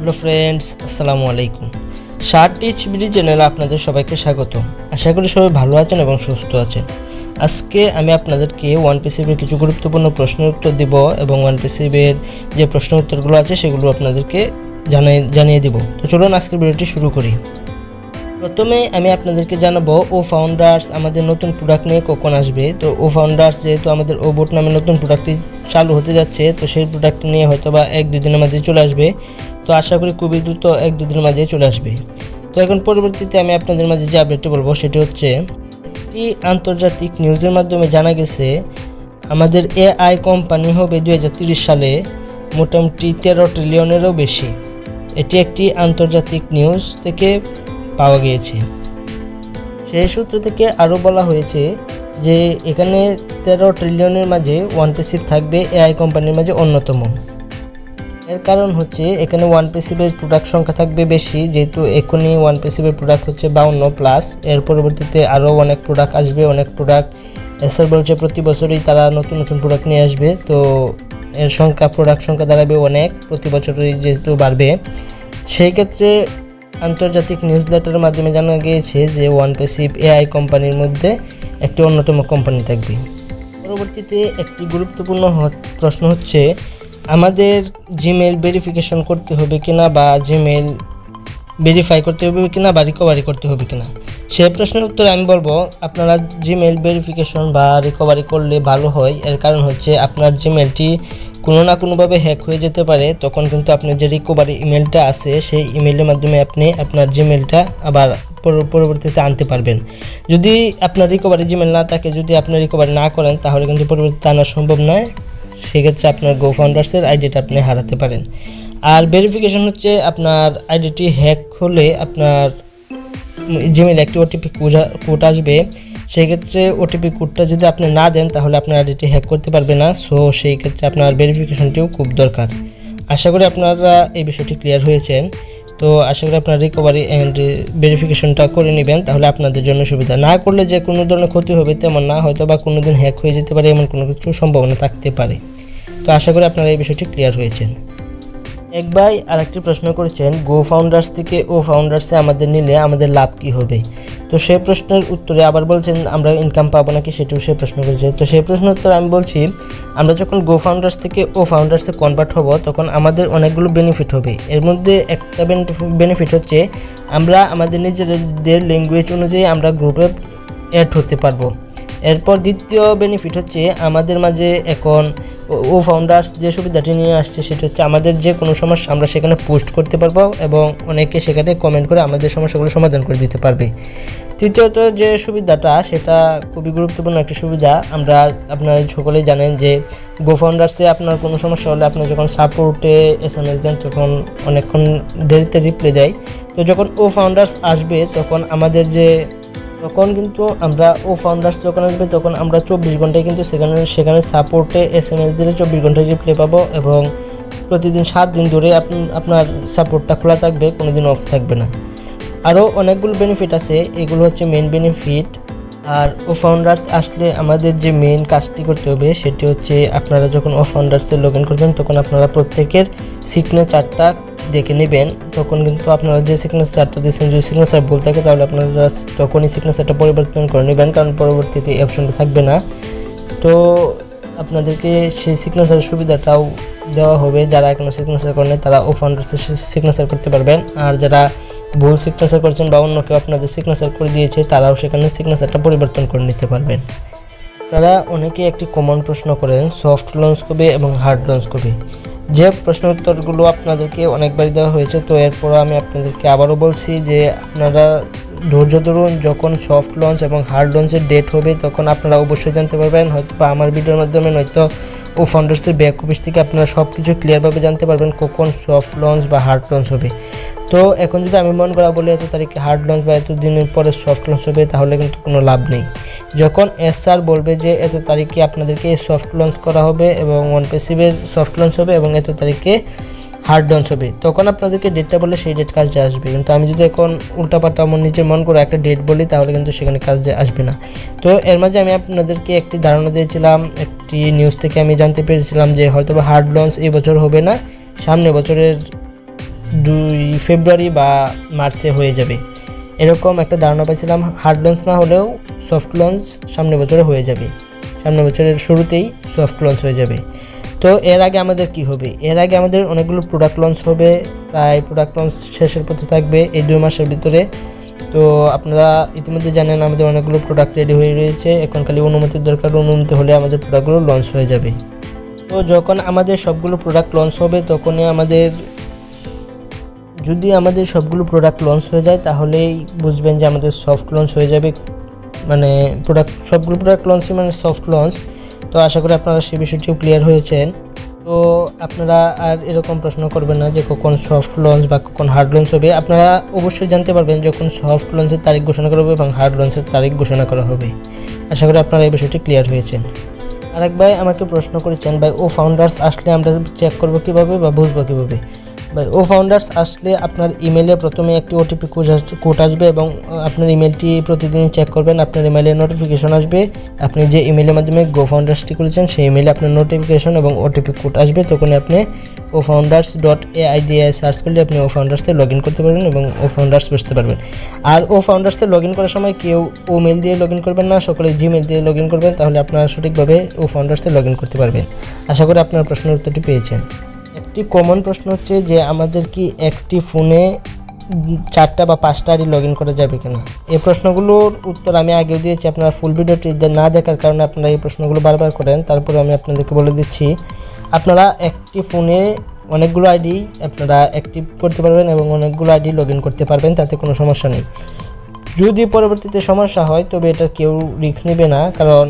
Hello friends, আসসালামু আলাইকুম। Shirt teach BD চ্যানেলে আপনাদের সবাইকে স্বাগত। আশা করি সবাই ভালো আছেন এবং সুস্থ আছেন। আজকে আমি আপনাদেরকে ওয়ানপাসিভের কিছু গুরুত্বপূর্ণ প্রশ্নের উত্তর দিব এবং ওয়ানপাসিভের যে প্রশ্ন উত্তরগুলো আছে সেগুলো আপনাদেরকে জানিয়ে দিব। তো চলুন আজকের ভিডিওটি শুরু করি। প্রথমে আমি আপনাদেরকে জানাবো ও ফাউন্ডার্স আমাদের নতুন প্রোডাক্ট নিয়ে কখন আসবে। তো ও ফাউন্ডার্স যেহেতু আমাদের ও বোট নামে নতুন প্রোডাক্টটি চালু হতে যাচ্ছে, তো সেই প্রোডাক্ট নিয়ে হয়তো বা 1-2 দিনের মাঝে চলে আসবে। তো আশা করি খুবই দ্রুত 1-2 দিনের মাঝে চলে আসবে। তো এখন পরবর্তীতে আমি আপনাদের মাঝে যে আপডেটটি বলবো সেটি হচ্ছে, একটি আন্তর্জাতিক নিউজের মাধ্যমে জানা গেছে আমাদের এআই কোম্পানি হবে 2030 সালে মোটামুটি 13 ট্রিলিয়নেরও বেশি। এটি একটি আন্তর্জাতিক নিউজ থেকে পাওয়া গিয়েছে। সেই সূত্র থেকে আরও বলা হয়েছে যে এখানে 13 ট্রিলিয়নের মাঝে ওয়ানপাসিভ থাকবে এআই কোম্পানির মাঝে অন্যতম। এর কারণ হচ্ছে এখানে ওয়ানপাসিভের প্রোডাক্ট সংখ্যা থাকবে বেশি, যেহেতু এখনই ওয়ানপাসিভের প্রোডাক্ট হচ্ছে 52+। এর পরবর্তীতে আরও অনেক প্রোডাক্ট আসবে, অনেক প্রোডাক্ট এসআর বলছে প্রতি বছরই তারা নতুন নতুন প্রোডাক্ট নিয়ে আসবে। তো এর প্রোডাক্ট সংখ্যা দাঁড়াবে অনেক, প্রতি বছরই যেহেতু বাড়বে। সেই ক্ষেত্রে আন্তর্জাতিক নিউজ লেটারের মাধ্যমে জানা গিয়েছে যে ওয়ানপাসিভ এআই কোম্পানির মধ্যে একটি অন্যতম কোম্পানি থাকবে। পরবর্তীতে একটি গুরুত্বপূর্ণ প্রশ্ন হচ্ছে, আমাদের জিমেল ভেরিফিকেশন করতে হবে কিনা বা জিমেল ভেরিফাই করতে হবে কিনা বা রিকভারি করতে হবে কিনা। সেই প্রশ্নের উত্তরে আমি বলবো, আপনারা জিমেল ভেরিফিকেশন বা রিকভারি করলে ভালো হয়। এর কারণ হচ্ছে আপনার জিমেলটি কোনো না কোনোভাবে হ্যাক হয়ে যেতে পারে, তখন কিন্তু আপনার যে রিকভারি ইমেলটা আছে সেই ইমেলের মাধ্যমে আপনি আপনার জিমেলটা আবার পরবর্তীতে আনতে পারবেন। যদি আপনার রিকভারি জিমেল না থাকে, যদি আপনি রিকভারি না করেন, তাহলে কিন্তু পরবর্তীতে আনা সম্ভব নয়। সেক্ষেত্রে আপনার গো ফাউন্ডার্সের আইডিটা আপনি হারাতে পারেন। আর ভেরিফিকেশন হচ্ছে, আপনার আইডিটি হ্যাক হলে আপনার জিমেল একটি ওটিপি কোড আসবে। সেক্ষেত্রে ওটিপি কোডটা যদি আপনি না দেন তাহলে আপনার আইডিটি হ্যাক করতে পারবে না। সো সেই ক্ষেত্রে আপনার ভেরিফিকেশনটিও খুব দরকার। আশা করি আপনারা এই বিষয়টি ক্লিয়ার হয়েছেন। তো আশা করি আপনার রিকভারি অ্যান্ড ভেরিফিকেশনটা করে নেবেন, তাহলে আপনাদের জন্য সুবিধা। না করলে যে কোনো ধরনের ক্ষতি হবে তেমন না, হয়তো বা কোনো দিন হ্যাক হয়ে যেতে পারে, এমন কোনো কিছু সম্ভাবনা থাকতে পারে। তো আশা করি আপনারা এই বিষয়টি ক্লিয়ার হয়েছেন। এক ভাই আরেকটি প্রশ্ন করেছেন, গো ফাউন্ডার্স থেকে ও ফাউন্ডার্সে আমাদের নিলে আমাদের লাভ কি হবে। তো সেই প্রশ্নের উত্তরে আবার বলছেন আমরা ইনকাম পাবো নাকি, সেটিও সে প্রশ্ন করেছে। তো সেই প্রশ্নের উত্তরে আমি বলছি, আমরা যখন গো ফাউন্ডার্স থেকে ও ফাউন্ডার্সে কনভার্ট হব তখন আমাদের অনেকগুলো বেনিফিট হবে। এর মধ্যে একটা বেনিফিট হচ্ছে, আমরা আমাদের নিজেদের ল্যাঙ্গুয়েজ অনুযায়ী আমরা গ্রুপে অ্যাড হতে পারবো। এরপর দ্বিতীয় বেনিফিট হচ্ছে, আমাদের মাঝে এখন ও ফাউন্ডার্স যে সুবিধাটি নিয়ে আসছে সেটা হচ্ছে, আমাদের যে কোনো সমস্যা আমরা সেখানে পোস্ট করতে পারবো এবং অনেকে সেখানে কমেন্ট করে আমাদের সমস্যাগুলো সমাধান করে দিতে পারবে। তৃতীয়ত যে সুবিধাটা, সেটা খুবই গুরুত্বপূর্ণ একটি সুবিধা। আপনারা সকলেই জানেন যে গো ফাউন্ডার্সে আপনার কোনো সমস্যা হলে আপনি যখন সাপোর্টে SMS দেন তখন অনেকক্ষণ দেরিতে রিপ্লাই দেয়। তো যখন ও ফাউন্ডার্স আসবে তখন কিন্তু আমরা ও ফাউন্ডার্স যখন আসবে তখন আমরা 24 ঘন্টায় কিন্তু সেখানে সাপোর্টে SMS দিলে 24 ঘন্টায় রিপ্লাই পাবো এবং প্রতিদিন 7 দিন ধরে আপনার সাপোর্টটা খোলা থাকবে, কোনো দিন অফ থাকবে না। আরও অনেকগুলো বেনিফিট আছে, এগুলো হচ্ছে মেইন বেনিফিট। আর ও ফাউন্ডার্স আসলে আমাদের যে মেইন কাজটি করতে হবে সেটি হচ্ছে, আপনারা যখন ও ফাউন্ডার্সে লগ ইন করবেন তখন আপনারা প্রত্যেকের সিগনেচারটা দেখে নেবেন। তখন কিন্তু আপনারা যে সিগনেচারটা দিয়েছেন, যদি সিগনেচার ভুল থাকে তাহলে আপনারা তখনই সিগনেচারটা পরিবর্তন করে নেবেন, কারণ পরবর্তীতে এই অপশনটা থাকবে না। তো আপনাদেরকে সেই সিগনেচারের সুবিধাটাও দেওয়া হবে। যারা এখনও সিগনেচার করেন তারা ও ফাউন্ডার্সে সিগনেচার করতে পারবেন, আর যারা ভুল সিগনেচার করছেন বা অন্য কেউ আপনাদের সিগনেচার করে দিয়েছে তারাও সেখানে সিগনেচারটা পরিবর্তন করে নিতে পারবেন। আপনারা অনেকে একটি কমন প্রশ্ন করেন, সফট লঞ্চ কবে এবং হার্ড লঞ্চ কবে। যে প্রশ্ন উত্তরগুলো আপনাদেরকে অনেকবারই দেওয়া হয়েছে, তো এরপরও আমি আপনাদেরকে আবারও বলছি যে আপনারা ধৈর্য ধরুন। যখন সফট লঞ্চ এবং হার্ড লঞ্চের ডেট হবে তখন আপনারা অবশ্যই জানতে পারবেন, হয়তো বা আমার ভিডিওর মাধ্যমে, নয়তো ও ফাউন্ডার্সের ব্যাক অফিস থেকে আপনারা সব কিছু ক্লিয়ারভাবে জানতে পারবেন কখন সফট লঞ্চ বা হার্ড লঞ্চ হবে। তো এখন যদি আমি মন করা বলি এত তারিখে হার্ড লঞ্চ বা এত দিনের পরে সফট লঞ্চ হবে, তাহলে কিন্তু কোনো লাভ নেই। যখন SR বলবে যে এত তারিখে আপনাদেরকে সফট লঞ্চ করা হবে এবং ওয়ানপাসিভের সফট লঞ্চ হবে এবং এত তারিখে হার্ড লঞ্চ হবে, তখন আপনাদেরকে ডেটটা বলে সেই ডেট কাজে আসবে। কিন্তু আমি যদি এখন উল্টাপাল্টা আমার নিজের মন করে একটা ডেট বলি তাহলে কিন্তু সেখানে কাজে আসবে না। তো এর মাঝে আমি আপনাদেরকে একটি ধারণা দিয়েছিলাম, একটি নিউজ থেকে আমি জানতে পেরেছিলাম যে হয়তো হার্ড লঞ্চ এই বছর হবে না, সামনে বছরের 2 ফেব্রুয়ারি বা মার্চে হয়ে যাবে, এরকম একটা ধারণা পাইছিলাম। হার্ড লঞ্চ না হলেও সফট লঞ্চ সামনের বছরে হয়ে যাবে, সামনের বছরের শুরুতেই সফট লঞ্চ হয়ে যাবে। তো এর আগে আমাদের কি হবে? এর আগে আমাদের অনেকগুলো প্রোডাক্ট লঞ্চ হবে, প্রায় প্রোডাক্ট লঞ্চ শেষের পথে থাকবে এই 2 মাসের ভিতরে। তো আপনারা ইতিমধ্যে জানেন আমাদের অনেকগুলো প্রোডাক্ট রেডি হয়ে রয়েছে, এখন খালি অনুমতির দরকার, অনুমতি হলে আমাদের প্রোডাক্টগুলো লঞ্চ হয়ে যাবে। তো যখন আমাদের সবগুলো প্রোডাক্ট লঞ্চ হবে তখনই যদি আমাদের সবগুলো প্রোডাক্ট লঞ্চ হয়ে যায় তাহলেই বুঝবেন যে আমাদের সফট লঞ্চ হয়ে যাবে, মানে সবগুলো প্রোডাক্ট লঞ্চই মানে সফট লঞ্চ। তো আশা করি আপনারা সেই বিষয়টিও ক্লিয়ার হয়েছেন। তো আপনারা আর এরকম প্রশ্ন করবেন না যে কখন সফট লঞ্চ বা কখন হার্ড লঞ্চ হবে। আপনারা অবশ্যই জানতে পারবেন যখন সফট লঞ্চের তারিখ ঘোষণা করা হবে এবং হার্ড লঞ্চের তারিখ ঘোষণা করা হবে। আশা করি আপনারা এই বিষয়টি ক্লিয়ার হয়েছেন। আরেক ভাই আমাকে প্রশ্ন করেছেন, ভাই ও ফাউন্ডার্স আসলে আমরা চেক করব কীভাবে বা বুঝবো কীভাবে? ভাই ও ফাউন্ডার্স আসলে আপনার ইমেলে প্রথমে একটি ওটিপি কোড আসবে এবং আপনার ইমেলটি প্রতিদিন চেক করবেন, আপনার ইমেলে নোটিফিকেশন আসবে। আপনি যে ইমেলের মাধ্যমে গো ফাউন্ডার্সটি করেছেন সেই ইমেলে আপনার নোটিফিকেশন এবং ওটিপি কোড আসবে, তখন আপনি ofounders.ai সার্চ করলে আপনি ও ফাউন্ডার্সে লগ ইন করতে পারবেন এবং ও ফাউন্ডার্স বুঝতে পারবেন। আর ও ফাউন্ডার্সে লগ ইন করার সময় কেউ ও মেল দিয়ে লগ ইন করবেন না, সকলে জিমেল দিয়ে লগ ইন করবেন, তাহলে আপনারা সঠিকভাবে ও ফাউন্ডার্সে লগ ইন করতে পারবেন। আশা করি আপনার প্রশ্নের উত্তরটি পেয়েছেন। একটি কমন প্রশ্ন হচ্ছে যে আমাদের কি একটি ফোনে 4টা বা 5টা আইডি লগ ইন করা যাবে কিনা? এই প্রশ্নগুলোর উত্তর আমি আগেও দিয়েছি, আপনারা ফুল ভিডিওটি না দেখার কারণে আপনারা এই প্রশ্নগুলো বারবার করেন। তারপরে আমি আপনাদেরকে বলে দিচ্ছি, আপনারা একটি ফোনে অনেকগুলো আইডি আপনারা অ্যাক্টিভ করতে পারবেন এবং অনেকগুলো আইডি লগ ইন করতে পারবেন, তাতে কোনো সমস্যা নেই। যদি পরবর্তীতে সমস্যা হয় তবে এটা কেউ রিস্ক নেবে না, কারণ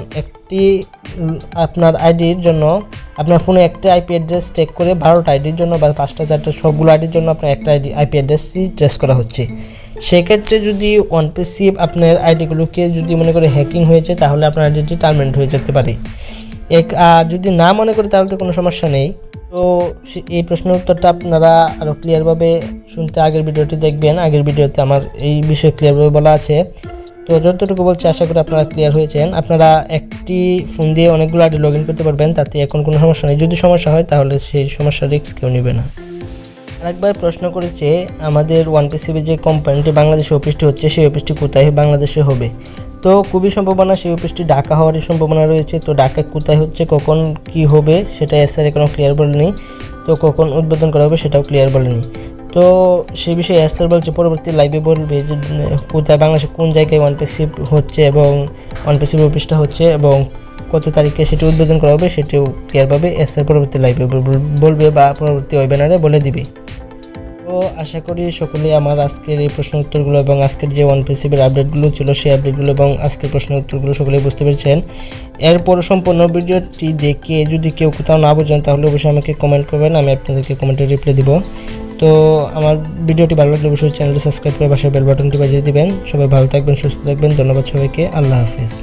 আপনার আইডির জন্য আপনার ফোনে একটা আইপি অ্যাড্রেস টেক করে 12টা আইডির জন্য বা 5টা 4টা সবগুলো আইডির জন্য আপনার একটা আইপি অ্যাড্রেসই ট্রেস করা হচ্ছে। সেক্ষেত্রে যদি অনপ্যাসিভ আপনার আইডিগুলোকে যদি মনে করে হ্যাকিং হয়েছে তাহলে আপনার আইডিটি টার্মিনেট হয়ে যেতে পারে। আর যদি না মনে করে তাহলে তো কোনো সমস্যা নেই। তো এই প্রশ্নের উত্তরটা আপনারা আরও ক্লিয়ারভাবে শুনতে আগের ভিডিওটি দেখবেন, আগের ভিডিওতে আমার এই বিষয়ে ক্লিয়ারভাবে বলা আছে। তো যতটুকু বলছি আশা করি আপনারা ক্লিয়ার হয়েছেন। আপনারা একটি ফোন দিয়ে অনেকগুলো আইডি লগ ইন করতে পারবেন, তাতে এখন কোনো সমস্যা নেই। যদি সমস্যা হয় তাহলে সেই সমস্যার রিস্ক কেউ নেবে না। আরেকবার প্রশ্ন করেছে আমাদের ওয়ানপিসিবি যে কোম্পানিটি বাংলাদেশে অফিসটি হচ্ছে সেই অফিসটি কোথায় বাংলাদেশে হবে? তো খুবই সম্ভাবনা সেই অফিসটি ঢাকা হওয়ারই সম্ভাবনা রয়েছে। তো ঢাকা কোথায় হচ্ছে, কখন কি হবে সেটা স্যার এখনও ক্লিয়ার বলেনি। তো কখন উদ্বোধন করা হবে সেটাও ক্লিয়ার বলেনি। তো সেই বিষয়ে স্যার বলছে পরবর্তী লাইভে বলবে যে কোথায় বাংলাদেশে কোন জায়গায় ওয়ানপিসিভ হচ্ছে এবং ওয়ানপিসিভ অফিসটা হচ্ছে এবং কত তারিখে সেটি উদ্বোধন করা হবে সেটিও ক্লিয়ারভাবে স্যার পরবর্তী লাইভে বলবে বা পরবর্তী ওয়েবিনারে বলে দিবে। তো আশা করি সকলেই আমার আজকের এই প্রশ্ন উত্তরগুলো এবং আজকের যে ওয়ানপিসিবির আপডেটগুলো ছিল সেই আপডেটগুলো এবং আজকের প্রশ্ন উত্তরগুলো সকলেই বুঝতে পেরেছেন। এরপর সম্পূর্ণ ভিডিওটি দেখে যদি কেউ কোথাও না বোঝেন তাহলে অবশ্যই আমাকে কমেন্ট করবেন, আমি আপনাদেরকে কমেন্টে রিপ্লাই দিব। তো আমার ভিডিওটি ভালো লাগলে অবশ্যই চ্যানেলটি সাবস্ক্রাইব করে পাশে বেল বাটনটি বাজিয়ে দিবেন। সবাই ভালো থাকবেন, সুস্থ থাকবেন। ধন্যবাদ সবাইকে। আল্লাহ হাফেজ।